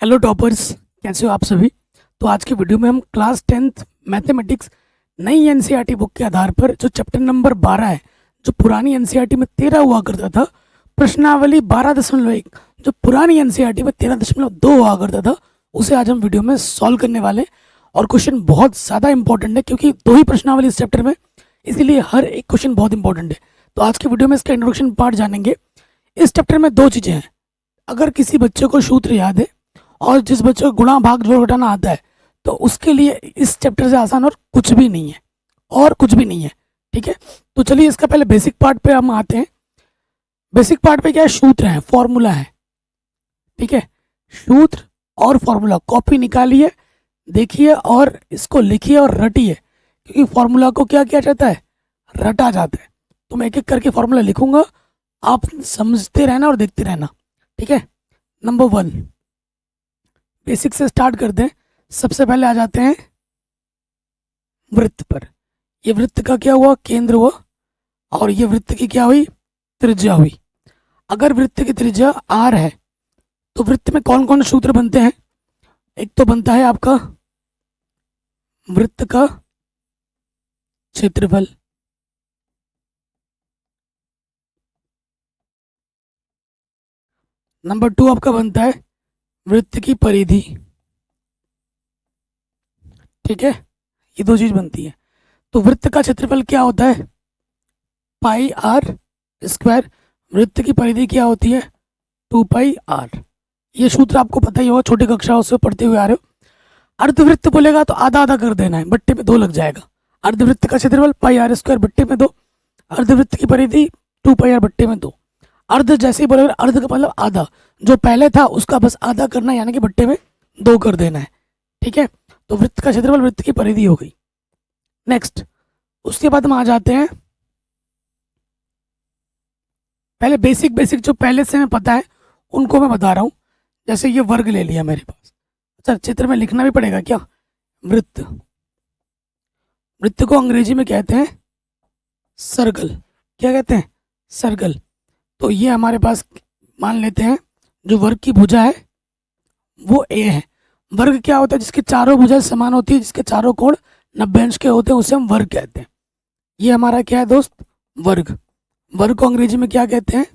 Hello toppers, कैसे हो आप सभी। तो आज के वीडियो में हम क्लास 10th मैथमेटिक्स नई एनसीईआरटी बुक के आधार पर जो चैप्टर नंबर 12 है, जो पुरानी एनसीईआरटी में 13 हुआ करता था, प्रश्नावली 12.1 जो पुरानी एनसीईआरटी में 13.2 हुआ करता था, उसे आज हम वीडियो में सॉल्व करने वाले हैं। और क्वेश्चन बहुत ज़्यादा इंपॉर्टेंट है क्योंकि दो ही प्रश्नावली इस चैप्टर में, इसीलिए हर एक क्वेश्चन बहुत इंपॉर्टेंट है। तो आज की वीडियो में इसका इंट्रोडक्शन पार्ट जानेंगे। इस चैप्टर में दो चीज़ें हैं। अगर किसी बच्चे को सूत्र याद है और जिस बच्चे को गुणा भाग जोड़ घटाना आता है, तो उसके लिए इस चैप्टर से आसान और कुछ भी नहीं है, और कुछ भी नहीं है। ठीक है, तो चलिए इसका पहले बेसिक पार्ट पे हम आते हैं। बेसिक पार्ट पे क्या है? सूत्र है, फॉर्मूला है। ठीक है, सूत्र और फॉर्मूला कॉपी निकालिए, देखिए और इसको लिखिए और रटिए, क्योंकि फॉर्मूला को क्या किया जाता है? रटा जाता है। तो मैं एक एक करके फॉर्मूला लिखूंगा, आप समझते रहना और देखते रहना। ठीक है, नंबर 1 बेसिक से स्टार्ट करते हैं। सबसे पहले आ जाते हैं वृत्त पर। ये वृत्त का क्या हुआ? केंद्र हुआ, और ये वृत्त की क्या हुई? त्रिज्या हुई। अगर वृत्त की त्रिज्या r है तो वृत्त में कौन कौन सूत्र बनते हैं? एक तो बनता है आपका वृत्त का क्षेत्रफल, नंबर 2 आपका बनता है वृत्त की परिधि। ठीक है, ये दो चीज बनती है। तो वृत्त का क्षेत्रफल क्या होता है? पाई आर स्क्वायर। वृत्त की परिधि क्या होती है? 2 पाई आर। ये सूत्र आपको पता ही होगा, छोटी कक्षाओं से पढ़ते हुए आ रहे हो। अर्धवृत्त बोलेगा तो आधा आधा कर देना है, बट्टे में 2 लग जाएगा। अर्धवृत्त का क्षेत्रफल पाई आर स्क्वायर बट्टे में 2, अर्धवृत्त की परिधि 2 पाई आर बट्टे में 2। अर्ध जैसे ही बोलेगा, अर्ध का मतलब आधा, जो पहले था उसका बस आधा करना है, यानी कि बट्टे में 2 कर देना है। ठीक है, तो वृत्त का क्षेत्रफल वृत्त की परिधि हो गई। नेक्स्ट, उसके बाद हम आ जाते हैं, पहले बेसिक बेसिक जो पहले से हमें पता है उनको मैं बता रहा हूँ। जैसे ये वर्ग ले लिया मेरे पास। अच्छा, चित्र में लिखना भी पड़ेगा क्या? वृत्त, वृत्त को अंग्रेजी में कहते हैं सर्कल। क्या कहते हैं? सर्कल। तो ये हमारे पास मान लेते हैं जो वर्ग की भुजा है वो ए है। वर्ग क्या होता है? जिसके चारों भुजाएं समान होती है, जिसके चारों कोण 90 अंश के होते हैं, उसे हम वर्ग कहते हैं। ये हमारा क्या है दोस्त? वर्ग। वर्ग को अंग्रेजी में क्या कहते हैं?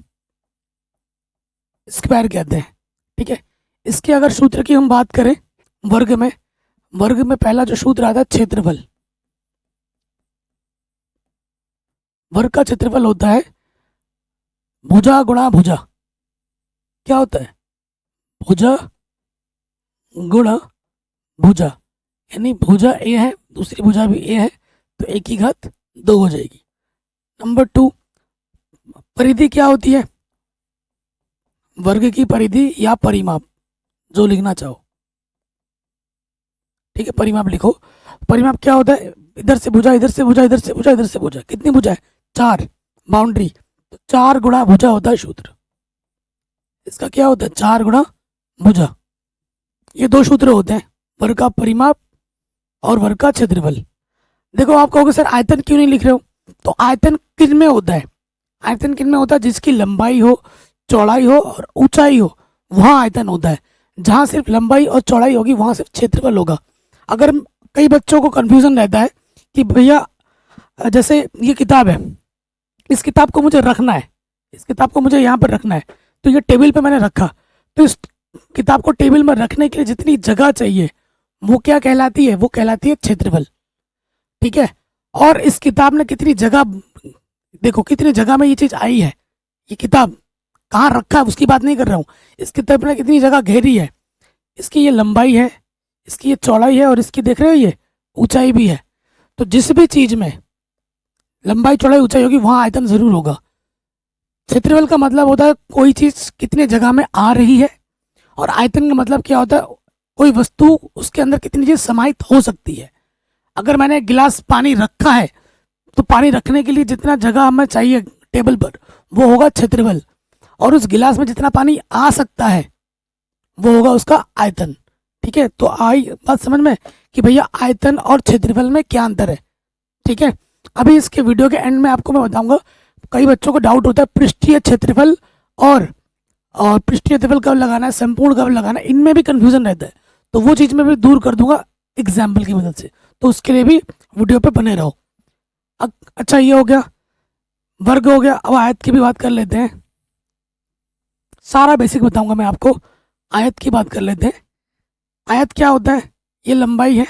स्क्वायर कहते हैं। ठीक है, इसके अगर सूत्र की हम बात करें, वर्ग में पहला जो सूत्र आता है क्षेत्रफल। वर्ग का क्षेत्रफल होता है भुजा गुणा भुजा। क्या होता है? भुजा गुणा भुजा, यानी भुजा ए है, दूसरी भुजा भी ए है, तो एक की घात 2 हो जाएगी। नंबर 2, परिधि क्या होती है? वर्ग की परिधि या परिमाप, जो लिखना चाहो। ठीक है, परिमाप लिखो। परिमाप क्या होता है? इधर से भुजा, इधर से भुजा, इधर से भुजा, इधर से भुजा। कितनी भुजा है? 4। बाउंड्री, तो 4 गुणा भुजा होता है सूत्र। इसका क्या होता है? 4 गुणा भुजा। ये दो सूत्र होते हैं, वर्ग का परिमाप और वर्ग का क्षेत्रफल। देखो, आप कहोगे सर आयतन क्यों नहीं लिख रहे हो? तो आयतन किन में होता है? आयतन किन में होता है? जिसकी लंबाई हो, चौड़ाई हो और ऊंचाई हो, वहाँ आयतन होता है। जहाँ सिर्फ लंबाई और चौड़ाई होगी वहाँ सिर्फ क्षेत्रफल होगा। अगर कई बच्चों को कन्फ्यूजन रहता है कि भैया जैसे ये किताब है, इस किताब को मुझे रखना है, इस किताब को मुझे यहाँ पर रखना है, तो ये टेबल पे मैंने रखा, तो इस किताब को टेबल में रखने के लिए जितनी जगह चाहिए वो क्या कहलाती है? वो कहलाती है क्षेत्रफल। ठीक है, और इस किताब ने कितनी जगह, देखो कितनी जगह में ये चीज़ आई है, ये किताब कहाँ रखा है उसकी बात नहीं कर रहा हूँ। इस किताब ने कितनी जगह घेरी है, इसकी ये लंबाई है, इसकी ये चौड़ाई है, और इसकी देख रहे हो ये ऊंचाई भी है। तो जिस भी चीज़ में लंबाई चौड़ाई ऊंचाई होगी वहाँ आयतन जरूर होगा। क्षेत्रफल का मतलब होता है कोई चीज़ कितने जगह में आ रही है, और आयतन का मतलब क्या होता है? कोई वस्तु, उसके अंदर कितनी चीज़ समाहित हो सकती है। अगर मैंने गिलास पानी रखा है, तो पानी रखने के लिए जितना जगह हमें चाहिए टेबल पर, वो होगा क्षेत्रफल, और उस गिलास में जितना पानी आ सकता है वो होगा उसका आयतन। ठीक है, तो आई बात समझ में कि भैया आयतन और क्षेत्रफल में क्या अंतर है। ठीक है, अभी इसके वीडियो के एंड में आपको मैं बताऊंगा। कई बच्चों को डाउट होता है पृष्ठीय क्षेत्रफल और और पृष्ठीय क्षेत्रफल कब लगाना है, संपूर्ण कब लगाना है, इनमें भी कन्फ्यूजन रहता है। तो वो चीज़ मैं भी दूर कर दूंगा एग्जाम्पल की मदद से। तो उसके लिए भी वीडियो पे बने रहो। अच्छा, ये हो गया, वर्ग हो गया। अब आयत की भी बात कर लेते हैं। सारा बेसिक बताऊंगा मैं आपको। आयत की बात कर लेते हैं। आयत क्या होता है? ये लंबाई है,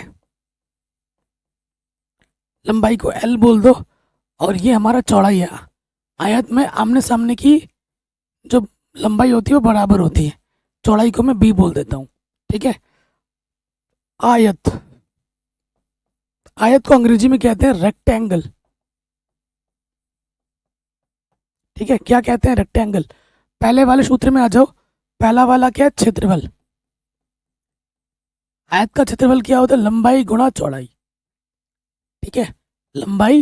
लंबाई को L बोल दो, और ये हमारा चौड़ाई है। आयत में आमने सामने की जो लंबाई होती है वो बराबर होती है। चौड़ाई को मैं B बोल देता हूँ, ठीक है। आयत, आयत को अंग्रेजी में कहते हैं रेक्टेंगल, ठीक है। क्या कहते हैं? रेक्टेंगल। पहले वाले सूत्र में आ जाओ। पहला वाला क्या है? क्षेत्रफल। आयत का क्षेत्रफल क्या होता है? लंबाई गुणा चौड़ाई, ठीक है। लंबाई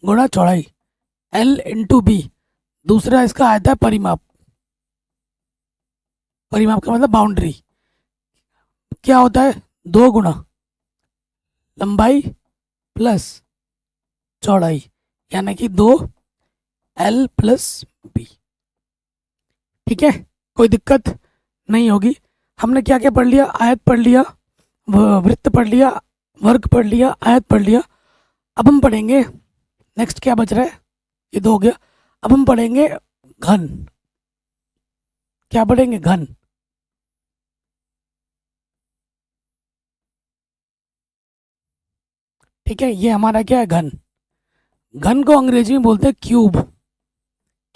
गुणा चौड़ाई, L इंटू बी। दूसरा इसका आता है परिमाप। परिमाप का मतलब बाउंड्री। क्या होता है? 2 गुणा लंबाई प्लस चौड़ाई, यानी कि 2L प्लस बी, ठीक है। कोई दिक्कत नहीं होगी। हमने क्या क्या पढ़ लिया? आयत पढ़ लिया, वृत्त पढ़ लिया, वर्ग पढ़ लिया, आयत पढ़ लिया। अब हम पढ़ेंगे, नेक्स्ट क्या बच रहा है? ये 2 हो गया। अब हम पढ़ेंगे घन। क्या पढ़ेंगे? घन। ठीक है, ये हमारा क्या है? घन। घन को अंग्रेजी में बोलते हैं क्यूब।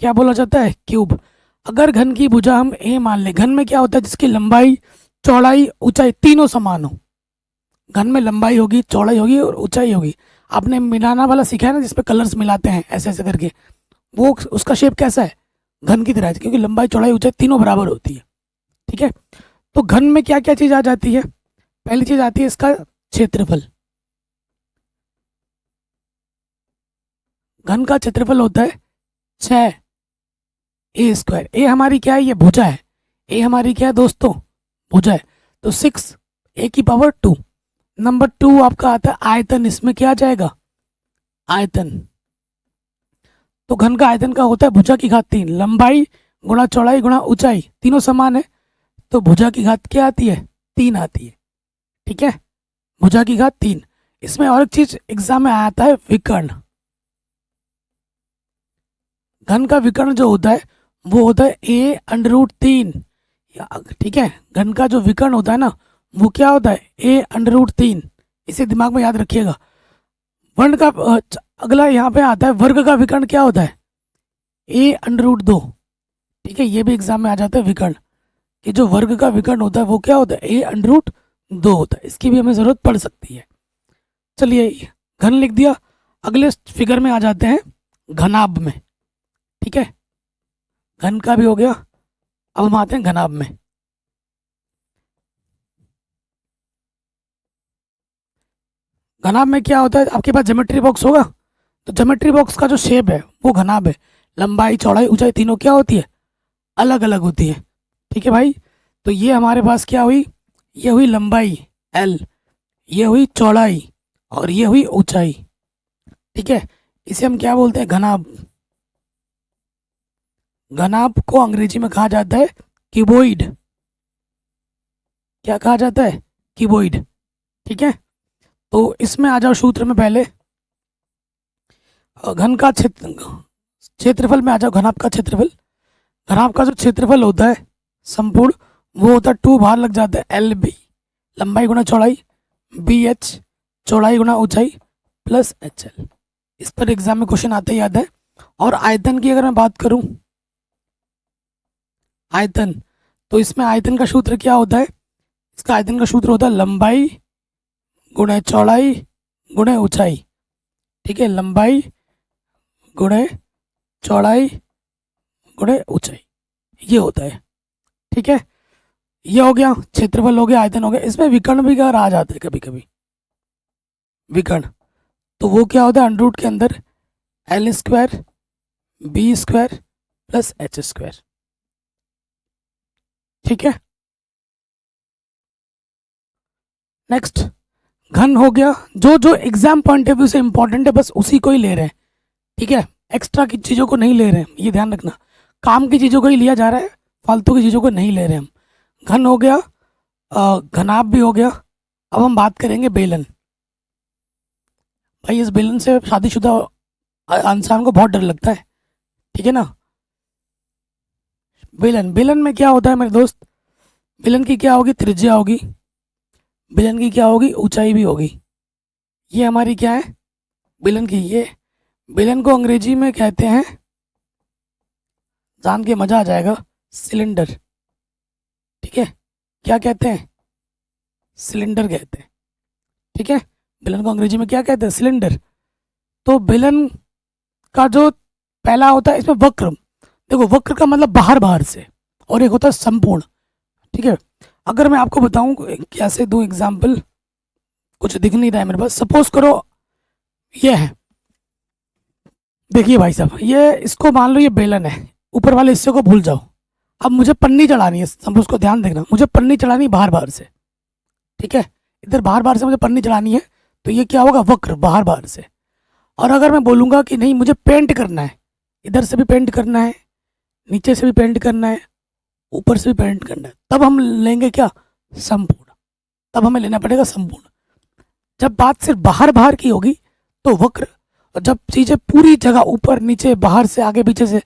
क्या बोला जाता है? क्यूब। अगर घन की भुजा हम ए मान लें, घन में क्या होता है? जिसकी लंबाई, चौड़ाई, ऊंचाई तीनों समान हो। घन में लंबाई होगी, चौड़ाई होगी और ऊंचाई होगी। आपने मिलाना वाला सीखा है ना, जिसपे कलर्स मिलाते हैं ऐसे ऐसे करके, वो उसका शेप कैसा है? घन की तरह है, क्योंकि लंबाई, चौड़ाई, ऊंचाई तीनों बराबर होती है, ठीक है। तो घन में क्या क्या चीज आ जाती है? पहली चीज आती है इसका क्षेत्रफल। घन का क्षेत्रफल होता है 6a²। ए हमारी क्या है? ये भुजा है। ए हमारी क्या है दोस्तों? भुजा है। तो 6a⁻²। नंबर 2 आपका आता है आयतन। इसमें क्या आ जाएगा? आयतन। तो घन का आयतन का होता है भुजा की घात 3। लंबाई गुणा चौड़ाई गुणा ऊंचाई तीनों समान है, तो भुजा की घात क्या आती है? 3 आती है, ठीक है। भुजा की घात 3। इसमें और एक चीज एग्जाम में आता है, विकर्ण। घन का विकर्ण जो होता है वो होता है a√3, ठीक है। घन का जो विकर्ण होता है ना, वो क्या होता है? a√3। इसे दिमाग में याद रखिएगा। वर्ण का अगला यहाँ पे आता है, वर्ग का विकर्ण क्या होता है? a√2, ठीक है। ये भी एग्जाम में आ जाता है विकर्ण, कि जो वर्ग का विकर्ण होता है वो क्या होता है? a√2 होता है। इसकी भी हमें जरूरत पड़ सकती है। चलिए, घन लिख दिया। अगले फिगर में आ जाते हैं, घनाभ में, ठीक है। घन का भी हो गया। अब हम आते हैं घनाभ में। घनाभ में क्या होता है? आपके पास ज्योमेट्री बॉक्स होगा, तो ज्योमेट्री बॉक्स का जो शेप है वो घनाभ है। लंबाई, चौड़ाई, ऊंचाई तीनों क्या होती है? अलग अलग होती है, ठीक है भाई। तो ये हमारे पास क्या हुई? ये हुई लंबाई L, ये हुई चौड़ाई, और ये हुई ऊंचाई, ठीक है। इसे हम क्या बोलते हैं? घनाभ। घनाभ को अंग्रेजी में कहा जाता है क्यूबॉइड। क्या कहा जाता है? क्यूबॉइड, ठीक है। तो इसमें आ जाओ सूत्र में पहले। घन का क्षेत्रफल में आ जाओ। घनाभ का क्षेत्रफल, घनाभ का जो क्षेत्रफल होता है संपूर्ण, वो होता है 2 बाहर लग जाता है LB, लंबाई गुणा चौड़ाई, BH, चौड़ाई गुणा ऊंचाई, प्लस HL। इस पर एग्जाम में क्वेश्चन आते ही आता है। और आयतन की अगर मैं बात करूं, आयतन, तो इसमें आयतन का सूत्र क्या होता है? इसका आयतन का सूत्र होता है लंबाई गुणे चौड़ाई गुणे ऊंचाई, ठीक है। लंबाई गुणे चौड़ाई गुणे ऊंचाई, ये होता है, ठीक है। ये हो गया क्षेत्रफल, हो गया आयतन, हो गया। इसमें विकर्ण भी अगर आ जाते हैं कभी कभी, विकर्ण, तो वो क्या होता है? अंडर के अंदर L² B² प्लस H², ठीक है। नेक्स्ट, घन हो गया। जो जो एग्जाम पॉइंट ऑफ व्यू से इंपॉर्टेंट है बस उसी को ही ले रहे हैं, ठीक है। एक्स्ट्रा की चीज़ों को नहीं ले रहे हैं, ये ध्यान रखना। काम की चीज़ों को ही लिया जा रहा है, फालतू की चीज़ों को नहीं ले रहे हम। घन हो गया, घनाभ भी हो गया। अब हम बात करेंगे बेलन। भाई इस बेलन से शादीशुदा इंसान को बहुत डर लगता है, ठीक है ना। बेलन, बेलन में क्या होता है मेरे दोस्त, बेलन की क्या होगी, त्रिज्या होगी, बेलन की क्या होगी, ऊंचाई भी होगी। ये हमारी क्या है, बेलन की। ये बेलन को अंग्रेजी में कहते हैं, जान के मजा आ जाएगा, सिलेंडर। ठीक है, क्या कहते हैं, सिलेंडर कहते हैं। ठीक है, बेलन को अंग्रेजी में क्या कहते हैं, सिलेंडर। तो बेलन का जो पहला होता है इसमें वक्र, देखो वक्र का मतलब बाहर बाहर से, और एक होता है संपूर्ण। ठीक है, अगर मैं आपको बताऊं कैसे दूं एग्जाम्पल, कुछ दिख नहीं रहा है मेरे पास। सपोज करो ये है, देखिए भाई साहब, ये इसको मान लो ये बेलन है, ऊपर वाले हिस्से को भूल जाओ। अब मुझे पन्नी चढ़ानी है, सपोज को ध्यान देखना, मुझे पन्नी चढ़ानी बाहर बाहर से। ठीक है, इधर बाहर बाहर से मुझे पन्नी चढ़ानी है, तो ये क्या होगा, वक्र, बाहर बाहर से। और अगर मैं बोलूँगा कि नहीं मुझे पेंट करना है, इधर से भी पेंट करना है, नीचे से भी पेंट करना है, ऊपर से भी पेंट करना है, तब हम लेंगे क्या, संपूर्ण। तब हमें लेना पड़ेगा संपूर्ण। जब बात सिर्फ बाहर बाहर की होगी तो वक्र, और जब चीज़ें पूरी जगह ऊपर नीचे बाहर से आगे पीछे से,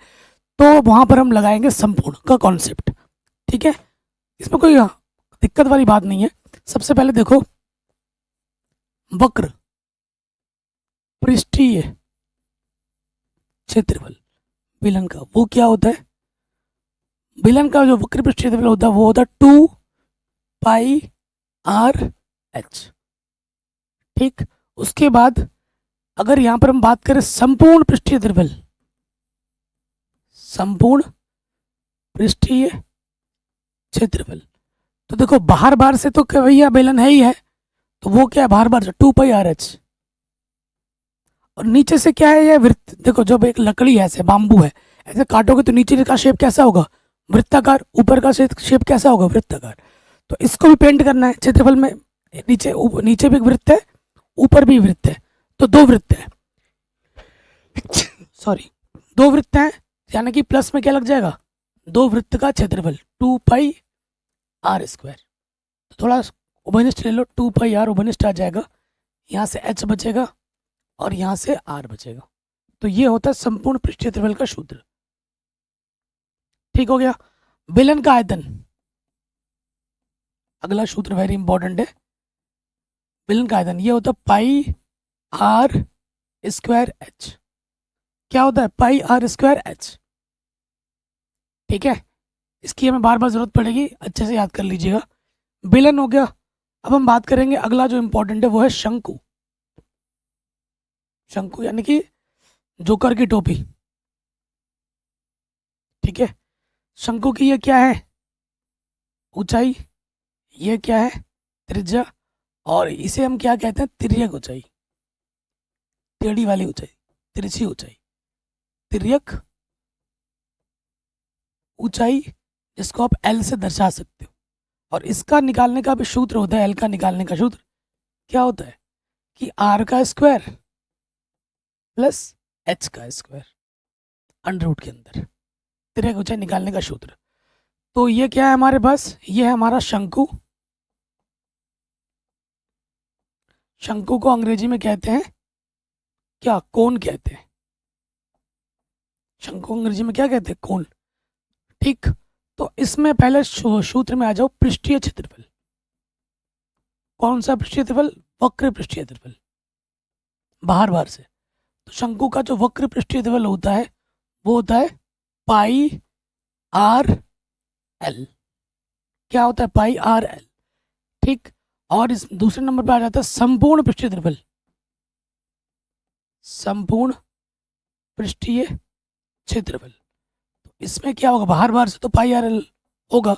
तो वहाँ पर हम लगाएंगे संपूर्ण का कॉन्सेप्ट। ठीक है, इसमें कोई दिक्कत वाली बात नहीं है। सबसे पहले देखो, वक्र पृष्ठीय क्षेत्रफल बेलन का वो क्या होता है, बेलन का जो वक्र पृष्ठीय क्षेत्रफल होता है वो होता है 2πr/h। ठीक, उसके बाद अगर यहां पर हम बात करें संपूर्ण पृष्ठीय क्षेत्रफल, संपूर्ण पृष्ठीय क्षेत्रफल, तो देखो बाहर बाहर से तो भैया बेलन है ही है, तो वो क्या है, बाहर बाहर से 2πr/h। और नीचे से क्या है, ये वृत्त। देखो जब एक लकड़ी है, ऐसे बाम्बू है, ऐसे काटोगे तो नीचे का शेप कैसा होगा, वृत्ताकार। ऊपर का शेप कैसा होगा, वृत्ताकार। तो इसको भी पेंट करना है क्षेत्रफल में। नीचे भी एक वृत्त है, ऊपर भी वृत्त है, तो दो वृत्त है। सॉरी, दो वृत्त हैं, यानी कि प्लस में क्या लग जाएगा, दो वृत्त का क्षेत्रफल 2πr²। तो थोड़ा उभयनिष्ठ ले लो, 2πr उभयनिष्ठ आ जाएगा, यहाँ से h बचेगा और यहाँ से r बचेगा। तो ये होता है संपूर्ण पृष्ठीय क्षेत्रफल का सूत्र। ठीक हो गया। बेलन का आयतन, अगला सूत्र वेरी इंपॉर्टेंट है। बेलन का आयतन ये होता है πr²h। क्या होता है, πr²h। ठीक है, इसकी हमें बार बार जरूरत पड़ेगी, अच्छे से याद कर लीजिएगा। बेलन हो गया। अब हम बात करेंगे, अगला जो इंपॉर्टेंट है वो है शंकु। शंकु यानी कि जोकर की टोपी। ठीक है, शंकु की ये क्या है, ऊंचाई, ये क्या है, त्रिज्या, और इसे हम क्या कहते हैं, तिर्यक ऊंचाई, टेढ़ी वाली ऊंचाई, तिरछी ऊंचाई, तिर्यक ऊंचाई, जिसको आप एल से दर्शा सकते हो। और इसका निकालने का भी सूत्र होता है, एल का निकालने का सूत्र क्या होता है कि आर का स्क्वायर प्लस एच का स्क्वायर अंडर रूट के अंदर, तिर्यक ऊंचाई निकालने का सूत्र। तो ये क्या है हमारे पास, ये है हमारा शंकु। शंकु को अंग्रेजी में कहते हैं क्या, कोन कहते हैं। शंकु को अंग्रेजी में क्या कहते हैं, कोन। ठीक, तो इसमें पहले सूत्र में आ जाओ, पृष्ठीय क्षेत्रफल। कौन सा पृष्ठीय क्षेत्रफल, वक्र पृष्ठीय क्षेत्रफल, बाहर बाहर से। तो शंकु का जो वक्र पृष्ठीय क्षेत्रफल होता है वो होता है πr/l। क्या होता है, πr/l। ठीक, और इस दूसरे नंबर पे आ जाता है संपूर्ण पृष्ठीय क्षेत्रफल। संपूर्ण पृष्ठीय क्षेत्रफल, तो इसमें क्या होगा, बाहर बाहर से तो πr/l होगा,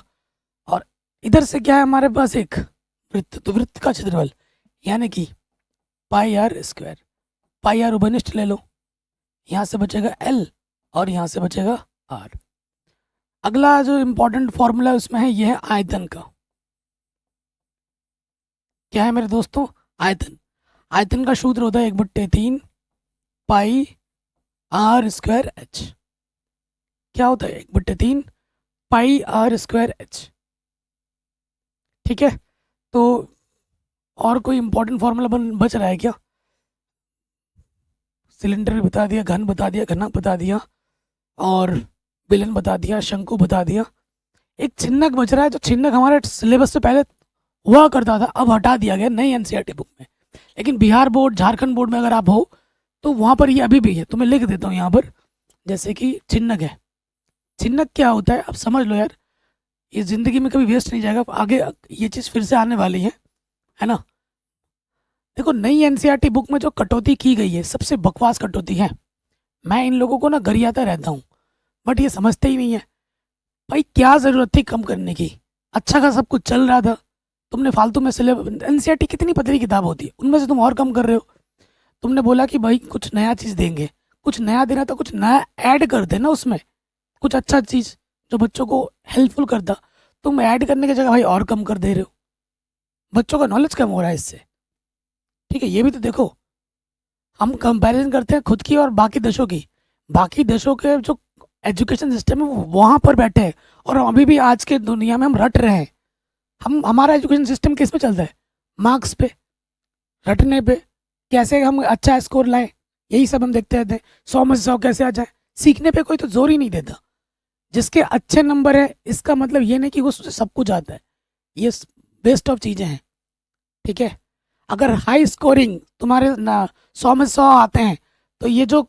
और इधर से क्या है हमारे पास, एक वृत्त, तो वृत्त का क्षेत्रफल यानी कि πr²। πr उभयनिष्ठ ले लो, यहाँ से बचेगा l और यहाँ से बचेगा r। अगला जो इंपॉर्टेंट फॉर्मूला है उसमें है, यह है आयतन का। क्या है मेरे दोस्तों, आयतन। आयतन का सूत्र होता है 1/3 πr²h। क्या होता है 1/3 पाई आर स्क्वायर एच। ठीक है, तो और कोई इंपॉर्टेंट फॉर्मूला बच रहा है क्या? सिलेंडर भी बता दिया, घन बता दिया, घनक बता दिया, और विलन बता दिया, शंकु बता दिया। एक छिन्नक बच रहा है, जो छिन्नक हमारे सिलेबस से पहले हुआ करता था, अब हटा दिया गया नई एनसीईआरटी बुक में। लेकिन बिहार बोर्ड, झारखंड बोर्ड में अगर आप हो तो वहाँ पर ये अभी भी है। तो मैं लिख देता हूँ यहाँ पर, जैसे कि छिन्नक है। छिन्नक क्या होता है अब समझ लो यार, ये ज़िंदगी में कभी वेस्ट नहीं जाएगा, आगे ये चीज़ फिर से आने वाली है ना। देखो, नई एनसीईआरटी बुक में जो कटौती की गई है, सबसे बकवास कटौती है। मैं इन लोगों को ना गरियाता रहता हूँ, बट ये समझते ही नहीं है। भाई क्या ज़रूरत थी कम करने की? अच्छा का सब कुछ चल रहा था, तुमने फालतू में सिलेबस, एनसीईआरटी कितनी पतली किताब होती है, उनमें से तुम और कम कर रहे हो। तुमने बोला कि भाई कुछ नया चीज़ देंगे, कुछ नया देना तो कुछ नया ऐड कर देना उसमें, कुछ अच्छा चीज़ जो बच्चों को हेल्पफुल करता। तुम ऐड करने की जगह भाई और कम कर दे रहे हो, बच्चों का नॉलेज कम हो रहा है इससे। ठीक है, ये भी तो देखो। हम कंपैरिजन करते हैं खुद की और बाकी देशों की। बाकी देशों के जो एजुकेशन सिस्टम है वो वहाँ पर बैठे हैं, और अभी भी आज के दुनिया में हम रट रहे हैं। हमारा एजुकेशन सिस्टम किस पे चलता है? मार्क्स पे, रटने पे, कैसे हम अच्छा स्कोर लाएं, यही सब हम देखते रहते हैं। 100 में से 100 कैसे आ जाए, सीखने पे कोई तो जोर ही नहीं देता। जिसके अच्छे नंबर है, इसका मतलब ये नहीं कि वो सब कुछ आता है, ये बेस्ट ऑफ चीज़ें हैं। ठीक है, अगर हाई स्कोरिंग तुम्हारे ना 100 में 100 आते हैं, तो ये जो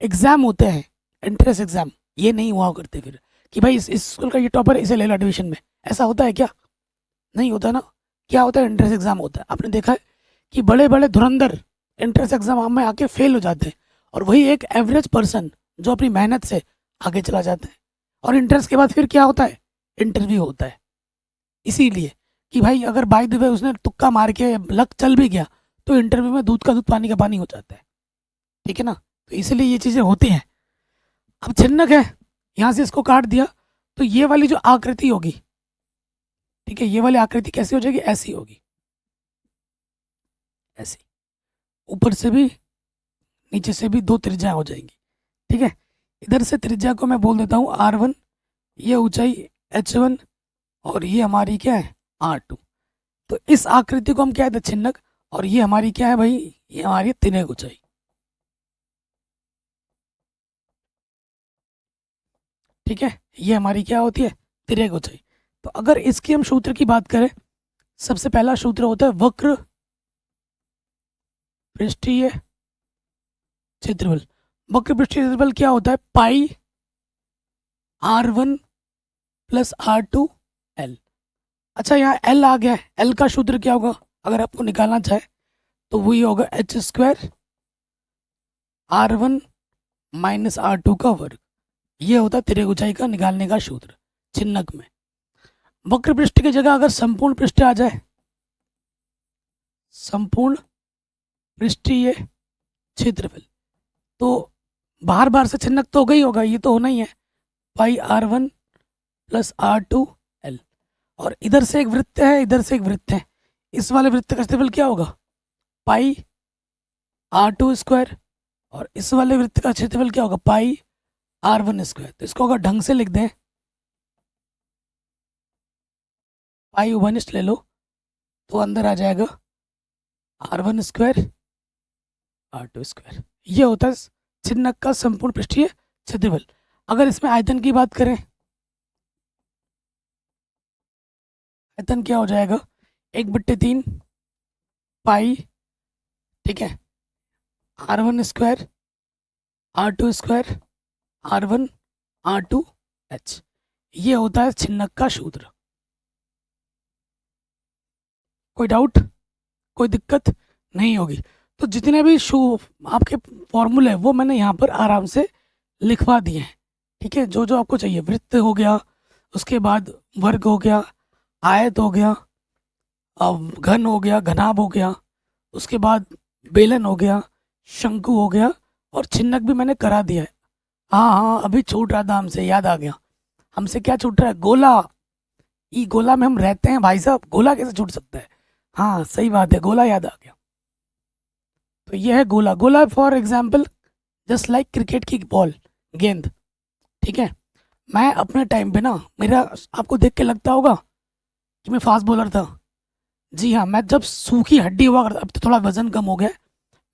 एग्ज़ाम होते हैं, एंट्रेंस एग्ज़ाम, ये नहीं हुआ करते फिर कि भाई इस स्कूल का ये टॉपर है, इसे ले लो एडमिशन में। ऐसा होता है क्या? नहीं होता ना। क्या होता है? एंट्रेंस एग्ज़ाम होता है। आपने देखा है कि बड़े बड़े धुरंधर एंट्रेंस एग्ज़ाम में आके फेल हो जाते हैं, और वही एक एवरेज पर्सन जो अपनी मेहनत से आगे चला जाता है। और एंट्रेंस के बाद फिर क्या होता है? इंटरव्यू होता है। इसीलिए कि भाई अगर बाय द वे उसने तुक्का मार के लक चल भी गया, तो इंटरव्यू में दूध का दूध पानी का पानी हो जाता है। ठीक है ना, तो इसलिए ये चीज़ें होती हैं। अब छिन्नक है, यहाँ से इसको काट दिया, तो ये वाली जो आकृति होगी, ठीक है, ये वाली आकृति कैसी हो जाएगी? ऐसी होगी, ऐसी। ऊपर से भी नीचे से भी दो त्रिज्या हो जाएंगी। ठीक है, इधर से त्रिज्या को मैं बोल देता हूँ R1, ये ऊंचाई H1, और ये हमारी क्या है? R2। तो इस आकृति को हम क्या है? छिन्नक। और ये हमारी क्या है भाई? ये हमारी तिर्यक ऊंचाई। ठीक है, ये हमारी क्या होती है? तिर्यक ऊंचाई। तो अगर इसकी हम सूत्र की बात करें, सबसे पहला सूत्र होता है वक्र पृष्ठीय क्षेत्रफल। वक्र पृष्ठीय क्षेत्रफल क्या होता है? पाई R1 प्लस R2 L। अच्छा, यहाँ L आ गया है, L का सूत्र क्या होगा अगर आपको निकालना चाहे? तो वही होगा H² R1 माइनस R2 का वर्ग। ये होता है तिर्यक ऊंचाई का निकालने का सूत्र छिन्नक में। वक्र पृष्ठ की जगह अगर संपूर्ण पृष्ठ आ जाए, संपूर्ण पृष्ठीय क्षेत्रफल, तो बार बार से छिन्नक तो होगा ही होगा, ये तो होना ही है, पाई R1 प्लस R2 L। और इधर से एक वृत्त है, इधर से एक वृत्त है, इस वाले वृत्त का क्षेत्रफल क्या होगा? पाई R2²। और इस वाले वृत्त का क्षेत्रफल क्या होगा? पाई R1²। तो इसको अगर ढंग से लिख दें, पाई उभयनिष्ठ ले लो, तो अंदर आ जाएगा R1² R2²। ये होता है छिन्नक का संपूर्ण पृष्ठीय क्षेत्रफल। अगर इसमें आयतन की बात करें, आयतन क्या हो जाएगा? 1/3 पाई, ठीक है, R1² R2² R1 R2 H। ये होता है छिन्नक का सूत्र। कोई डाउट, कोई दिक्कत नहीं होगी। तो जितने भी आपके फॉर्मूले वो मैंने यहाँ पर आराम से लिखवा दिए हैं। ठीक है, जो जो आपको चाहिए, वृत्त हो गया, उसके बाद वर्ग हो गया, आयत हो गया, घन हो गया, घनाभ हो गया, उसके बाद बेलन हो गया, शंकु हो गया, और छिन्नक भी मैंने करा दिया है। हाँ हाँ, अभी छूट रहा था हमसे, याद आ गया। हमसे क्या छूट रहा है? गोला। ई गोला में हम रहते हैं भाई साहब, गोला कैसे छूट सकता है? हाँ सही बात है, गोला याद आ गया। तो ये है गोला। गोला for example just like cricket की बॉल, गेंद। ठीक है, मैं अपने टाइम पे ना, मेरा आपको देख के लगता होगा कि मैं फास्ट बॉलर था। जी हाँ, मैं जब सूखी हड्डी हुआ करता, अब तो थोड़ा वजन कम हो गया है।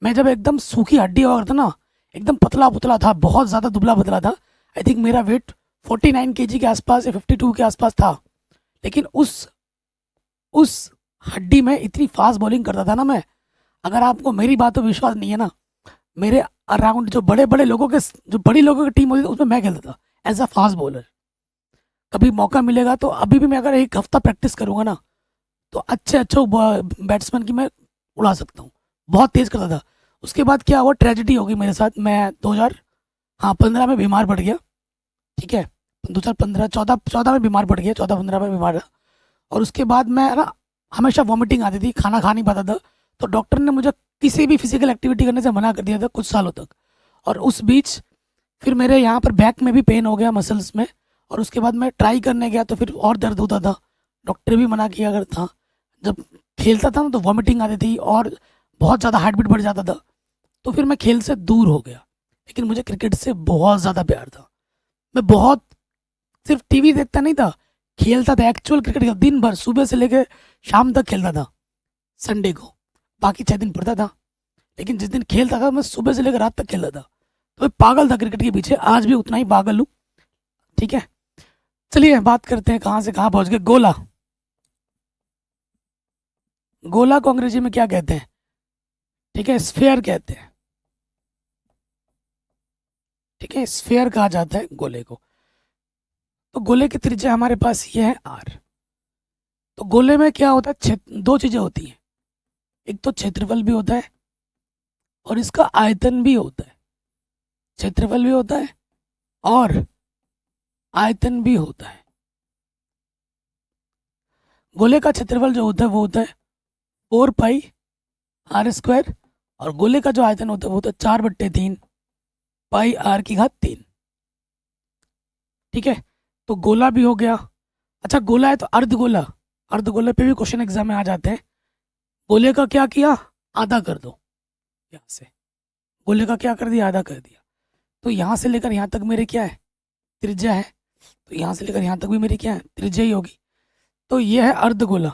मैं जब एकदम सूखी हड्डी हुआ करता ना, एकदम पतला पुतला था, बहुत ज़्यादा दुबला पतला था। आई थिंक मेरा वेट 49 केजी के आसपास या 52 के आसपास था। लेकिन उस हड्डी में इतनी फास्ट बॉलिंग करता था ना मैं। अगर आपको मेरी बातों पर विश्वास नहीं है ना, मेरे अराउंड जो बड़े बड़े लोगों के, जो बड़ी लोगों की टीम होती थी उसमें मैं खेलता था एज अ फास्ट बॉलर। कभी मौका मिलेगा तो अभी भी मैं अगर एक हफ्ता प्रैक्टिस करूंगा ना, तो अच्छे अच्छे बैट्समैन की मैं उड़ा सकता हूँ। बहुत तेज करता था। उसके बाद क्या हुआ, ट्रेजेडी हो गई मेरे साथ। मैं 2000, हाँ 15 में बीमार पड़ गया। ठीक है, 2015 14 में बीमार पड़ गया, 14-15 में बीमार रहा। और उसके बाद मैं ना, हमेशा वॉमिटिंग आती थी, खाना खा नहीं पाता था। तो डॉक्टर ने मुझे किसी भी फिजिकल एक्टिविटी करने से मना कर दिया था कुछ सालों तक। और उस बीच फिर मेरे यहाँ पर बैक में भी पेन हो गया, मसल्स में। और उसके बाद मैं ट्राई करने गया तो फिर और दर्द होता था। डॉक्टर भी मना किया करता था। जब खेलता था ना तो वॉमिटिंग आती थी और बहुत ज़्यादा हार्ट बीट बढ़ जाता था। तो फिर मैं खेल से दूर हो गया। लेकिन मुझे क्रिकेट से बहुत ज़्यादा प्यार था। मैं बहुत, सिर्फ टीवी देखता नहीं था, खेलता था एक्चुअल क्रिकेट। दिन भर सुबह से लेकर शाम तक खेलता था। संडे को बाकी 6 दिन पढ़ता था, लेकिन जिस दिन खेलता था मैं सुबह से लेकर रात तक खेलता था। तो मैं पागल था क्रिकेट के पीछे, आज भी उतना ही पागल हूँ। ठीक है, चलिए बात करते हैं कहाँ से कहाँ पहुँच गए। गोला, गोला को अंग्रेजी में क्या कहते हैं? ठीक है, स्फेयर कहते हैं। ठीक है, स्फेयर कहा जाता है गोले को। तो गोले की त्रिज्या हमारे पास ये है आर। तो गोले में क्या होता है, दो चीजें होती हैं। एक तो क्षेत्रफल भी होता है और इसका आयतन भी होता है। क्षेत्रफल भी होता है और आयतन भी होता है। गोले का क्षेत्रफल जो होता है वो होता है 4 पाई r² और गोले का जो आयतन होता है वो होता है 4/3 पाई r⁻³ ठीक है, तो गोला भी हो गया। अच्छा, गोला है तो अर्धगोला, अर्धगोले पे भी क्वेश्चन एग्जाम में आ जाते हैं। गोले का क्या किया, आधा कर दो। यहाँ से गोले का क्या कर दिया, आधा कर दिया। तो यहाँ से लेकर यहाँ तक मेरे क्या है, त्रिज्या है। तो यहाँ से लेकर यहाँ तक भी मेरी क्या है, त्रिज्या ही होगी। तो ये है अर्धगोला।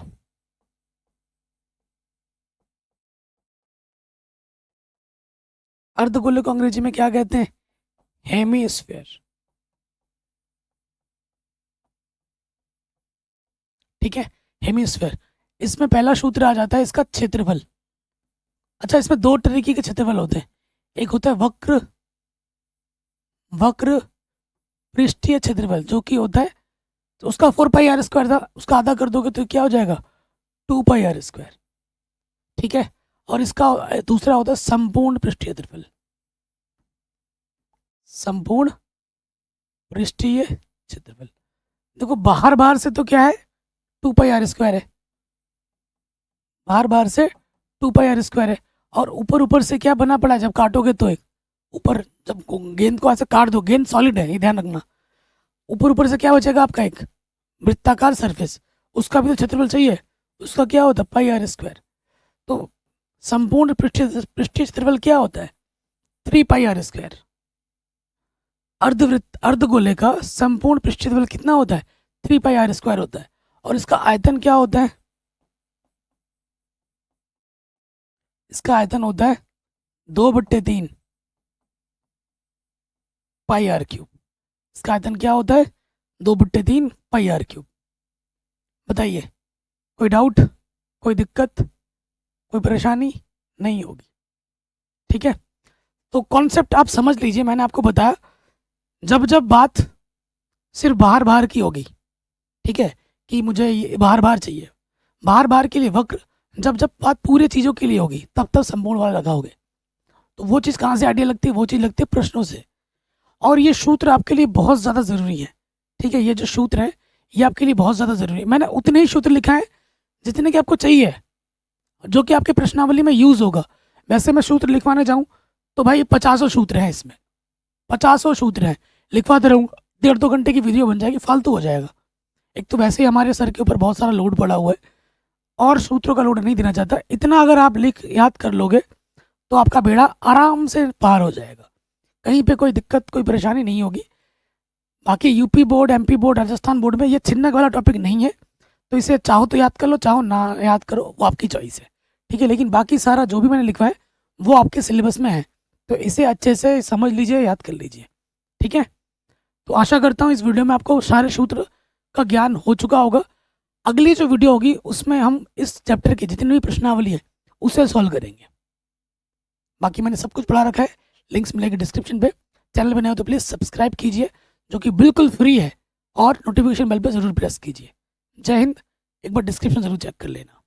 अर्धगोले को अंग्रेजी में क्या कहते हैं, हेमीस्फेयर। ठीक है, हेमीस्फेयर। इसमें पहला सूत्र आ जाता है इसका क्षेत्रफल। अच्छा, इसमें दो तरीके के क्षेत्रफल होते हैं। एक होता है वक्र वक्र पृष्ठीय क्षेत्रफल, जो कि होता है, तो उसका 4 पाई r² था, उसका आधा कर दोगे तो क्या हो जाएगा, 2 पाई r²। ठीक है, और इसका दूसरा होता है संपूर्ण पृष्ठीय क्षेत्रफल। संपूर्ण पृष्ठीय क्षेत्रफल, देखो बाहर बाहर से तो क्या है, 2 पाई r² है। बाहर बाहर से 2 पाई r² है। और ऊपर ऊपर से क्या बना पड़ा है, जब काटोगे तो एक ऊपर, जब गेंद को ऐसे काट दो, गेंद सॉलिड है ये ध्यान रखना, ऊपर ऊपर से क्या बचेगा आपका, एक वृत्ताकार सरफेस, उसका भी तो क्षेत्रफल चाहिए। उसका क्या होता है, पाई r²। तो संपूर्ण पृष्ठीय क्षेत्रफल क्या होता है, 3 पाई r²। अर्धवृत्त अर्धगोले का संपूर्ण पृष्ठीय क्षेत्रफल कितना होता है, 3 पाई r² होता है। और इसका आयतन क्या होता है, इसका आयतन होता है 2/3 पाई r³। इसका आयतन क्या होता है, 2/3 पाई r³। बताइए, कोई डाउट, कोई दिक्कत, कोई परेशानी नहीं होगी। ठीक है, तो कॉन्सेप्ट आप समझ लीजिए। मैंने आपको बताया, जब जब बात सिर्फ बाहर बाहर की होगी, ठीक है, कि मुझे ये बाहर बाहर चाहिए, बाहर बाहर के लिए वक्र, जब जब बात पूरे चीज़ों के लिए होगी तब तब संपूर्ण वाला लगाओगे। तो वो चीज़ कहाँ से आइडिया लगती है, वो चीज़ लगती है प्रश्नों से। और ये सूत्र आपके लिए बहुत ज़्यादा ज़रूरी है। ठीक है, ये जो सूत्र है ये आपके लिए बहुत ज़्यादा ज़रूरी है। मैंने उतने ही सूत्र लिखा है जितने कि आपको चाहिए, जो कि आपके प्रश्नावली में यूज़ होगा। वैसे मैं सूत्र लिखवाने जाऊँ तो भाई 50 सूत्र हैं, इसमें 50 सूत्र हैं, लिखवाते रहूँगा 1.5-2 घंटे की वीडियो बन जाएगी, फालतू हो जाएगा। एक तो वैसे ही हमारे सर के ऊपर बहुत सारा लोड पड़ा हुआ है और सूत्रों का लोड नहीं देना चाहता। इतना अगर आप लिख याद कर लोगे तो आपका बेड़ा आराम से पार हो जाएगा, कहीं पे कोई दिक्कत कोई परेशानी नहीं होगी। बाकी UP board, MP board, Rajasthan board में ये छिन्नक वाला टॉपिक नहीं है, तो इसे चाहो तो याद कर लो, चाहो ना याद करो, वो आपकी चॉइस है, ठीक है। लेकिन बाकी सारा जो भी मैंने लिखा है वो आपके सिलेबस में है, तो इसे अच्छे से समझ लीजिए, याद कर लीजिए, ठीक है। तो आशा करता हूँ इस वीडियो में आपको सारे सूत्र का ज्ञान हो चुका होगा। अगली जो वीडियो होगी उसमें हम इस चैप्टर की जितनी भी प्रश्नावली है उसे सॉल्व करेंगे। बाकी मैंने सब कुछ पढ़ा रखा है, लिंक्स मिलेंगे डिस्क्रिप्शन पे। चैनल बने हो तो प्लीज़ सब्सक्राइब कीजिए, जो कि बिल्कुल फ्री है, और नोटिफिकेशन बेल पर ज़रूर प्रेस कीजिए। जय हिंद। एक बार डिस्क्रिप्शन ज़रूर चेक कर लेना।